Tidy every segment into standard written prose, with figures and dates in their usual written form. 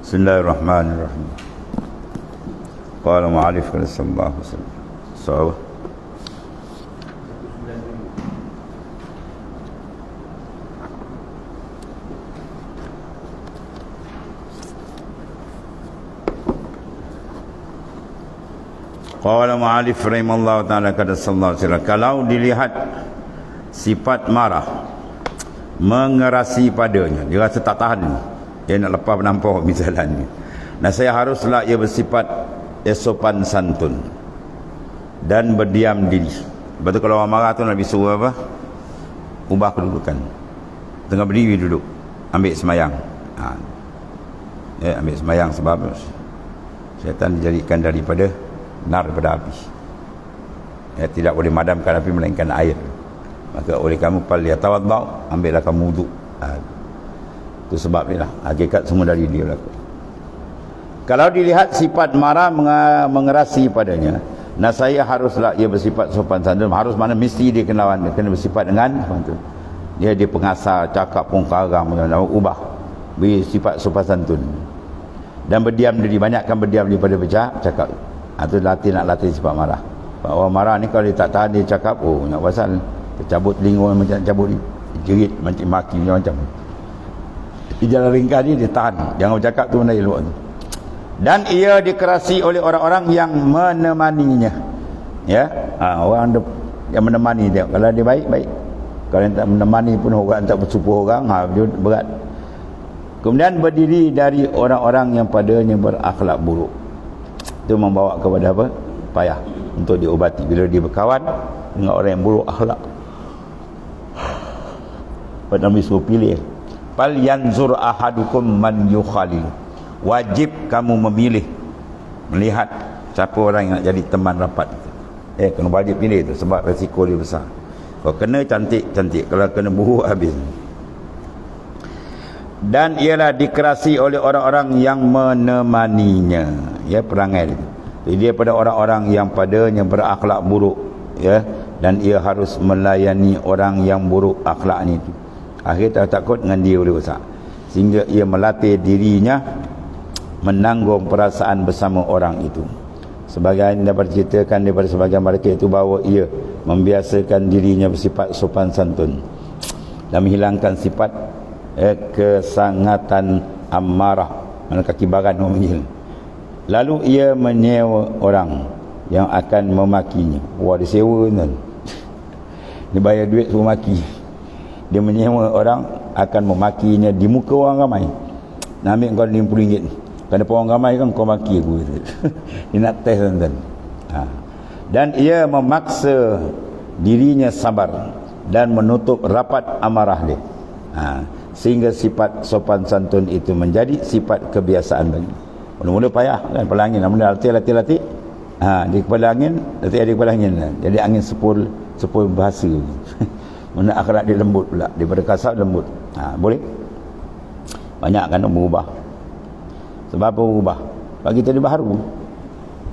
Bismillahirrahmanirrahim. Qala mu'alif sallallahu alaihi wasallam. Sawa. Qala mu'alif rahimallahu ta'ala kata sallallahu alaihi wasallam, kalau dilihat sifat marah mengerasi padanya, dia rasa tak tahan, dia nak lepas penampau misalnya, nasihat haruslah ia bersifat sopan santun dan berdiam diri. Betul, kalau orang marah tu Nabi suruh apa? Ubah kedudukan, tengah berdiri duduk, ambil semayang. Ambil semayang sebab syaitan dijadikan daripada nar pada api. Tidak boleh madamkan api melainkan air. Maka oleh kamu tawaddu, ambillah kamu wuduk. Itu sebab ni lah, hakikat semua dari dia berlaku. Kalau dilihat sifat marah mengerasi padanya, nasihat haruslah ia bersifat sopan santun. Harus mana mesti dia kena bersifat dengan santun. Dia pengasar, cakap pun karang, ubah bersifat sopan santun dan berdiam diri. Banyakkan berdiam daripada bercakap. Itu nak latih sifat marah. Orang marah ni kalau dia tak tahan, dia cakap, nak pasal tercabut telinga macam cabut ni, jerit macam maki macam. Di jalan ringkas ni dia tahan, jangan bercakap tu benda elok tu. Dan ia dikerasi oleh orang-orang yang menemaninya. Ya, orang yang menemani dia. Kalau dia baik. Kalau yang tak menemani pun orang tak bersupu orang, dia berat. Kemudian berdiri dari orang-orang yang padanya berakhlak buruk. Itu membawa kepada apa? Payah untuk diobati bila dia berkawan dengan orang yang buruk akhlak. Pada Nabi suruh pilih, fal yanzur ahadukum man yukhalil. Wajib kamu memilih, melihat siapa orang yang nak jadi teman rapat. Kena wajib pilih tu sebab resiko dia besar. Kalau kena cantik, kalau kena buruk habis. Dan ialah dikerasi oleh orang-orang yang menemaninya. Perangai dia. Jadi dia pada orang-orang yang padanya berakhlak buruk, dan ia harus melayani orang yang buruk akhlaknya itu. Akhirnya takut dengan dia boleh rosak, sehingga ia melatih dirinya menanggung perasaan bersama orang itu. Sebagian dapat ceritakan daripada sebagian mereka itu bahawa ia membiasakan dirinya bersifat sopan santun dan menghilangkan sifat kesangatan amarah, mana kaki baran orang menjil. Lalu ia menyewa orang yang akan memakinya. Dia sewa kan. Dia bayar duit suruh maki. Dia menyewa orang akan memakinya di muka orang ramai. Nak ambil kau RM50. Kerana orang ramai kan kau maki aku. Dia nak test tuan-tuan. Dan ia memaksa dirinya sabar dan menutup rapat amarah dia. Sehingga sifat sopan santun itu menjadi sifat kebiasaan bagi. Mula-mula payah kan, kepala angin. Mula latih. Di kepala angin, latih di kepala angin. Jadi angin sepul bahasa. Mana akhlak dia lembut pula, daripada kasar lembut. Boleh. Banyak kan berubah. Sebab apa berubah? Bagi kita dia baru.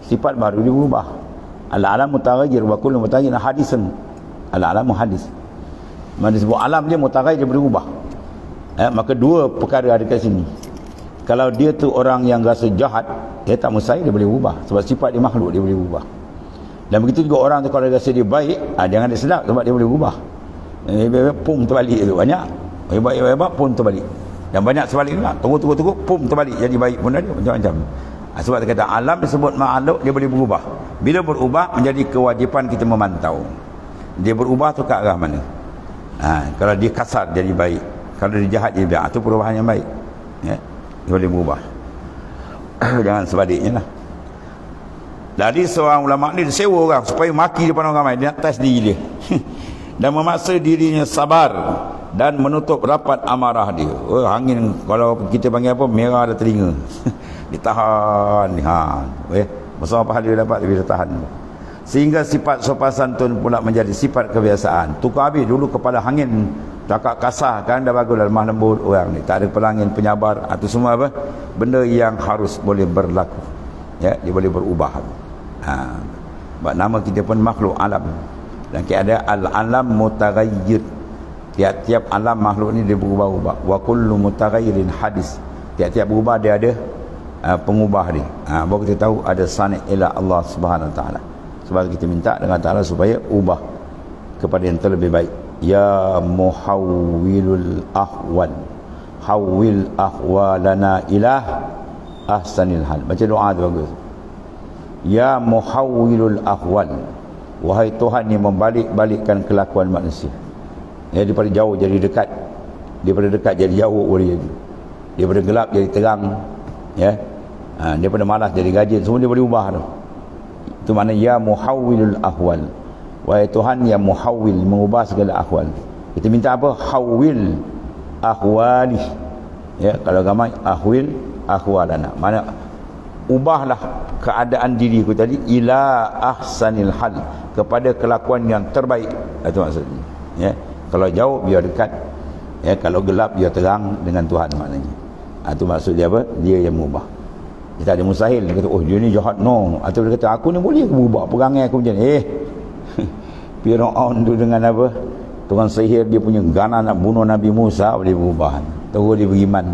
Sifat baru dia berubah. Al-alam mutaghayyir wa kullu mutaghayyir hadisan. Al-alam hadis. Mana disebut alam dia mutaghayyir, dia berubah. Maka dua perkara ada kat sini. Kalau dia tu orang yang rasa jahat, dia tak mustahil dia boleh ubah. Sebab sifat dia makhluk, dia boleh ubah. Dan begitu juga orang tu kalau dia rasa dia baik, jangan dia sedap sebab dia boleh ubah. Pum terbalik tu banyak. Hebat pum terbalik. Dan banyak sebalik juga. Tunggu pum terbalik jadi baik pun ada macam-macam. Sebab dia kata alam disebut makhluk, dia boleh berubah. Bila berubah menjadi kewajipan kita memantau. Dia berubah tu ke arah mana? Kalau dia kasar jadi baik, kalau dia jahat jadi baik, itu perubahan yang baik. Dia boleh berubah. Jangan sebaliknya lah. Jadi seorang ulama ni dia sewa orang supaya maki depan orang ramai. Dia nak test diri dia. Dan memaksa dirinya sabar dan menutup rapat amarah dia. Angin kalau kita panggil apa, merah ada telinga. Ditahan. Besar pahala dia dapat, dia bisa tahan. Sehingga sifat sopan santun pula menjadi sifat kebiasaan. Tukar habis dulu kepala angin, cakap kasar kan, dah bagus dah, lemah lembut orang ni, tak ada pelangin, penyabar. Itu semua apa? Benda yang harus boleh berlaku. Dia boleh berubah. Sebab nama kita pun makhluk alam. Dan kita ada al-alam mutaghayyir. Tiap-tiap alam makhluk ni dia berubah-ubah. Wa kullu mutaghayyirin hadis. Tiap-tiap berubah dia ada pengubah dia. Baru kita tahu ada sani' ila Allah Subhanahu Wa Taala. Sebab kita minta dengan Taala supaya ubah kepada yang terlebih baik. Ya muhawwilul ahwal, hawwil ahwalana ilah ahsanil hal. Baca doa tu bagus. Ya muhawwilul ahwal, wahai Tuhan yang membalik-balikkan kelakuan manusia. Ya, daripada jauh jadi dekat, daripada dekat jadi jauh boleh jadi, daripada gelap jadi terang, ya, daripada malas jadi rajin, semua dia boleh ubah tu. Itu makna ya muhawwilul ahwal, wahai Tuhan yang muhawwil, mengubah segala ahwal. Kita minta apa? Hawwil ahwali, ya, kalau ramai ahwil ahwalana, mana ubahlah keadaan diriku tadi ila ahsanil hal, kepada kelakuan yang terbaik. Itu maksudnya, ya. Kalau jauh biar dekat, ya, kalau gelap biar terang dengan Tuhan maknanya. Itu maksud dia apa? Dia yang mengubah. Kita ada mustahil, dia kata oh dia ni jahat, no. Atau dia kata aku ni boleh berubah perangai aku macam ni. Firaun tu dengan apa, tukang sihir, dia punya gana nak bunuh Nabi Musa, boleh berubah. Terus dia beriman.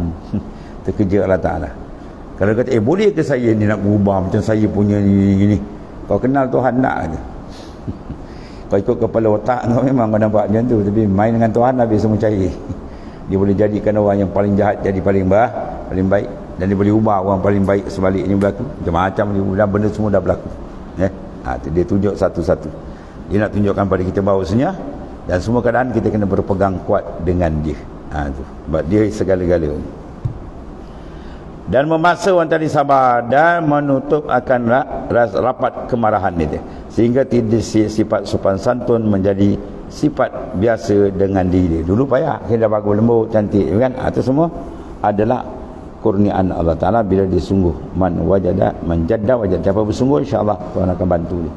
Terkejut Allah Ta'ala. Kalau kata boleh ke saya ni nak berubah macam saya punya ni, kau kenal Tuhan tak? Kau ikut kepala otak kau memang kau nampak macam tu, tapi main dengan Tuhan habis semua cair. Dia boleh jadikan orang yang paling jahat jadi paling baik, dan dia boleh ubah orang paling baik sebaliknya berlaku. Macam-macam dia, benda semua dah berlaku, ya. Dia tunjuk satu-satu. Dia nak tunjukkan pada kita bahawasanya dan semua keadaan kita kena berpegang kuat dengan dia. Tu sebab dia segala-galanya. Dan memaksa orang tadi sabar dan menutup akan rapat kemarahan dia, sehingga tidak sifat sopan santun menjadi sifat biasa dengan diri dia. Dulu payah, kita bagus lembut cantik, kan? Itu semua adalah kurniaan Allah Ta'ala bila dia sungguh. Man wajada manjadda wajad, siapa bersungguh insya-Allah Tuhan akan bantu dia.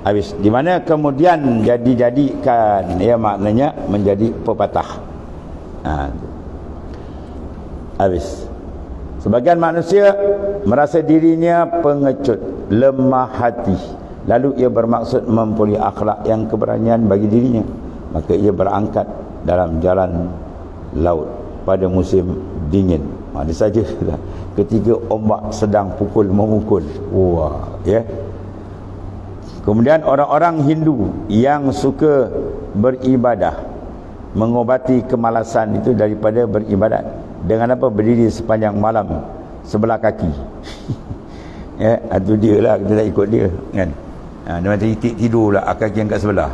Habis di mana kemudian jadikan, ya, maknanya menjadi pepatah. Habis sebagian manusia merasa dirinya pengecut, lemah hati, lalu ia bermaksud mempunyai akhlak yang keberanian bagi dirinya, maka ia berangkat dalam jalan laut pada musim dingin. Ada saja ketika ombak sedang memukul. Wah, ya. Kemudian orang-orang Hindu yang suka beribadah mengobati kemalasan itu daripada beribadat dengan apa? Berdiri sepanjang malam sebelah kaki. Ya, itu dia lah, kita tak ikut dia, kan. Dia macam tidur lah kaki angkat sebelah.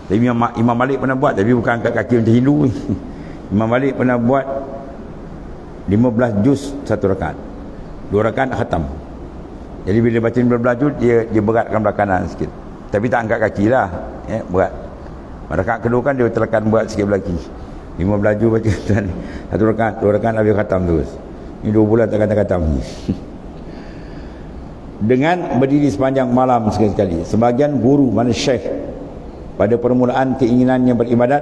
Tapi Imam Malik pernah buat, tapi bukan angkat kaki macam Hindu. Imam Malik pernah buat 15 juz satu rakaat, 2 rakaat khatam. Jadi bila baca 15 juz, dia beratkan belah kanan sikit, tapi tak angkat kaki lah, ya, berat. Rakaat kedua kan dia terlekan berat sikit belah kiri. 15 juz baca satu rakaat, 2 rakaat habis khatam terus. Ini 2 bulan tak khatam. Dengan berdiri sepanjang malam sekali-sekali. Sebagian guru, mana syekh, pada permulaan keinginannya beribadat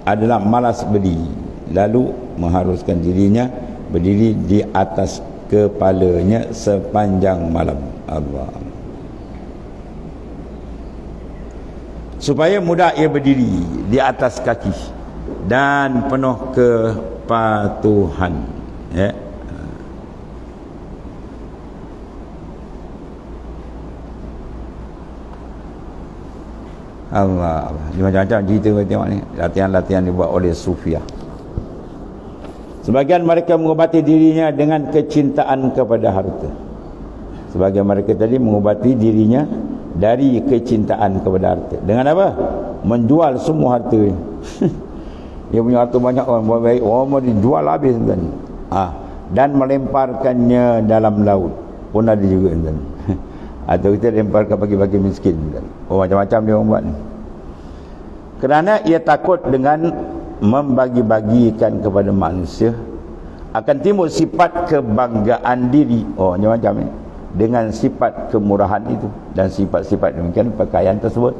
adalah malas berdiri, lalu mengharuskan dirinya berdiri di atas kepalanya sepanjang malam. Allah, supaya mudah ia berdiri di atas kaki dan penuh kepatuhan, ya. Allah, dia macam-macam cerita kita tengok ni, latihan-latihan dibuat oleh Sufiah. Sebagian mereka mengobati dirinya dengan kecintaan kepada harta. Sebagian mereka tadi mengobati dirinya dari kecintaan kepada harta. Dengan apa? Menjual semua harta. Dia punya harta banyak, orang buat baik, orang mau dijual habis, kan. Dan melemparkannya dalam laut pun ada juga, kan. Atau kita lemparkan bagi-bagi miskin, kan. Macam-macam dia orang buat ni. Kerana ia takut dengan membagi-bagikan kepada manusia akan timbul sifat kebanggaan diri. Macam-macam ni. Dengan sifat kemurahan itu dan sifat-sifat demikian pakaian tersebut,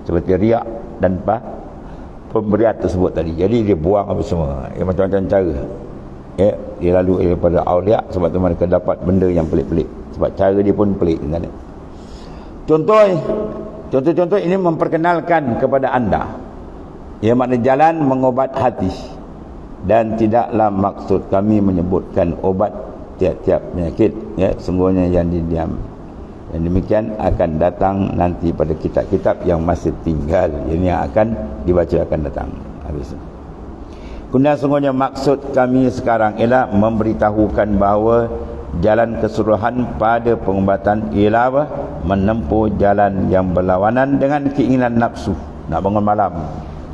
seperti riak dan pemberian tersebut tadi. Jadi dia buang apa semua, macam-macam cara. Dia lalu daripada awliya, sebab tu mereka dapat benda yang pelik-pelik, sebab cara dia pun pelik, kan? Contoh-contoh ini memperkenalkan kepada anda, ia makna jalan mengobat hati, dan tidaklah maksud kami menyebutkan obat tiap-tiap penyakit, ya, sungguhnya yang didiam. Dan demikian akan datang nanti pada kitab-kitab yang masih tinggal, yang akan dibaca akan datang. Habis. Kemudian sungguhnya maksud kami sekarang ialah memberitahukan bahawa jalan keseluruhan pada pengubatan ialah apa? Menempuh jalan yang berlawanan dengan keinginan nafsu. Nak bangun malam,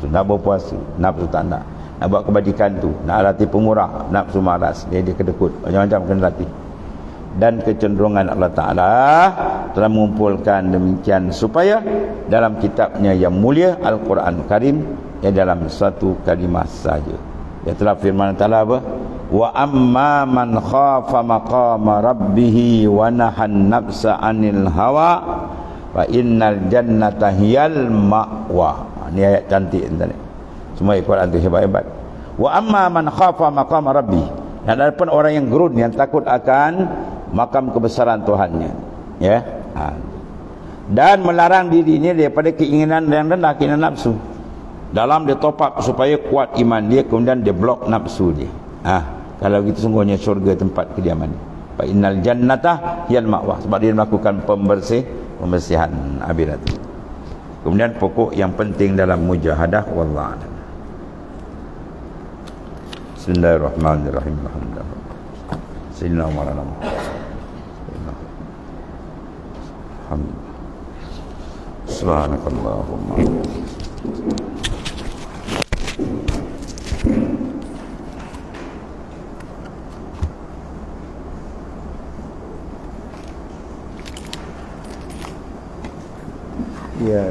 nak berpuasa, nafsu tak nak buat kebajikan tu, nak latih pemurah, nafsu malas, dia kedekut, macam-macam kena latih. Dan kecenderungan Allah Ta'ala telah mengumpulkan demikian supaya dalam kitabnya yang mulia Al-Quran Karim, yang dalam satu kalimah saja, dia telah firman Ta'ala apa? Wa amma man khafa maqama rabbih wa nahan nafsa 'anil hawa fa innal jannata hiyal ma'wa. Ini ayat cantik tadi. Semua Al-Quran itu hebat-hebat. Wa amma man khafa maqama rabbih, dan ada pun orang yang gerun, yang takut akan makam kebesaran Tuhannya, ya. Dan melarang dirinya daripada keinginan yang rendah, keinginan nafsu. Dalam dia top up supaya kuat iman dia, kemudian dia blok nafsu dia. Kalau gitu sungguhnya syurga tempat kediaman dia. Fa innal jannata hiyal ma'wa, sebab dia melakukan pembersihan akhirat. Kemudian pokok yang penting dalam mujahadah, wallahu a'lam. Bismillahirrahmanirrahim. Alhamdulillah. Sayyidina Maulana Muhammad. Alhamdulillah. Subhanakallahumma. Ya.